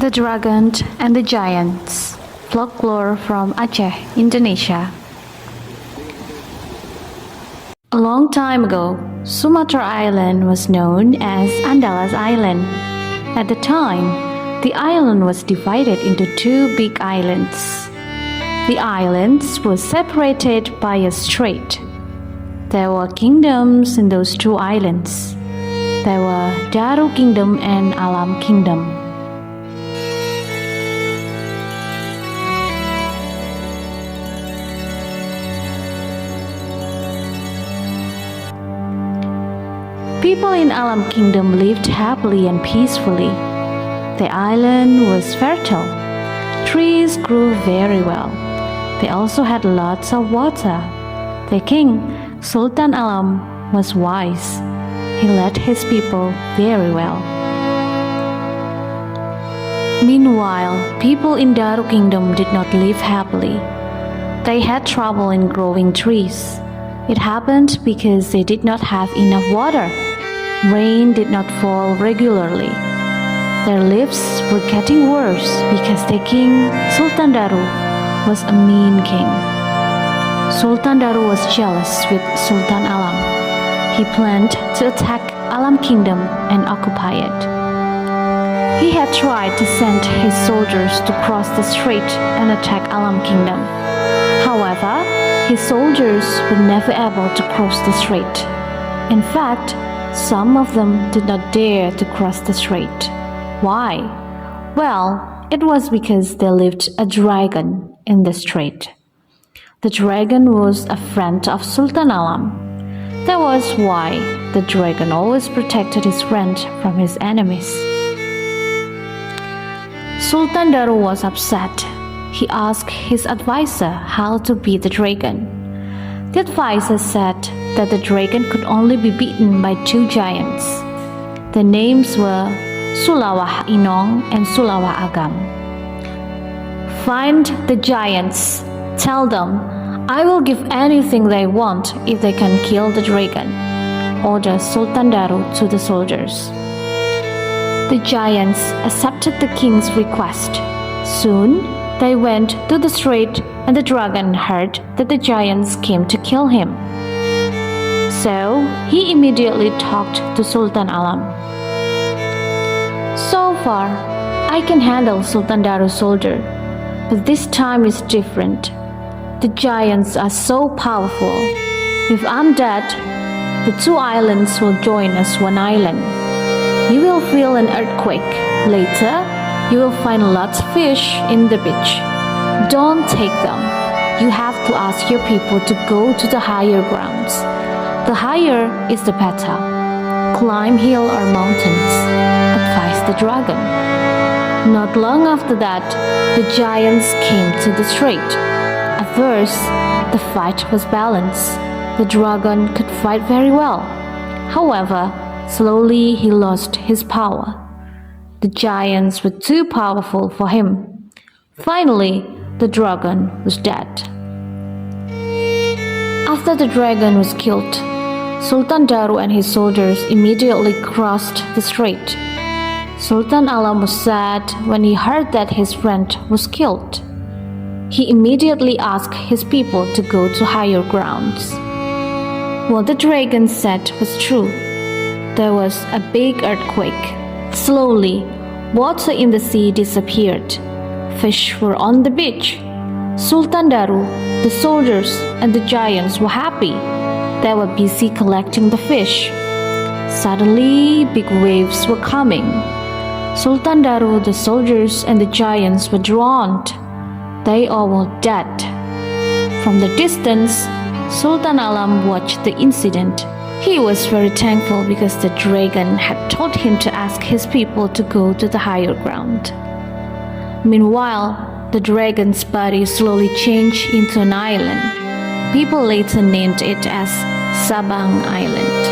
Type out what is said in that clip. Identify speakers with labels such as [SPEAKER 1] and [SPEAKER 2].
[SPEAKER 1] The Dragon and the Giants, folklore from Aceh, Indonesia. A long time ago, Sumatra Island was known as Andalas Island. At the time, the island was divided into two big islands. The islands were separated by a strait. There were kingdoms in those two islands. There were Daru Kingdom and Alam Kingdom. People in Alam Kingdom lived happily and peacefully. The island was fertile. Trees grew very well. They also had lots of water. The king, Sultan Alam, was wise. He led his people very well. Meanwhile, people in Daru Kingdom did not live happily. They had trouble in growing trees. It happened because they did not have enough water. Rain did not fall regularly. Their lives were getting worse because the king, Sultan Daru, was a mean king. Sultan Daru was jealous with Sultan Alam. He planned to attack Alam Kingdom and occupy it. He had tried to send his soldiers to cross the strait and attack Alam Kingdom. However, his soldiers were never able to cross the strait. In fact, some of them did not dare to cross the strait. Why? Well, it was because there lived a dragon in the strait. The dragon was a friend of Sultan Alam. That was why the dragon always protected his friend from his enemies. Sultan Daru was upset. He asked his advisor how to beat the dragon. The advisor said that the dragon could only be beaten by two giants. The names were Sulawah Inong and Sulawah Agam. Find the giants. Tell them, I will give anything they want if they can kill the dragon, ordered Sultan Daru to the soldiers. The giants accepted the king's request. Soon, they went to the strait and the dragon heard that the giants came to kill him. So, he immediately talked to Sultan Alam. So far, I can handle Sultan Daru's soldier, but this time is different. The giants are so powerful. If I'm dead, the two islands will join as one island. You will feel an earthquake. Later, you will find lots of fish in the beach. Don't take them. You have to ask your people to go to the higher grounds. The higher is the better. Climb hill or mountains, advised the dragon. Not long after that, the giants came to the strait. At first, the fight was balanced. The dragon could fight very well. However, slowly he lost his power. The giants were too powerful for him. Finally, the dragon was dead. After the dragon was killed, Sultan Daru and his soldiers immediately crossed the strait. Sultan Alam was sad when he heard that his friend was killed. He immediately asked his people to go to higher grounds. What the dragon said was true. There was a big earthquake. Slowly, water in the sea disappeared. Fish were on the beach. Sultan Daru, the soldiers, and the giants were happy. They were busy collecting the fish. Suddenly, big waves were coming. Sultan Daru, the soldiers, and the giants were drowned. They all were dead. From the distance, Sultan Alam watched the incident. He was very thankful because the dragon had told him to ask his people to go to the higher ground. Meanwhile, the dragon's body slowly changed into an island. People later named it as Sabang Island.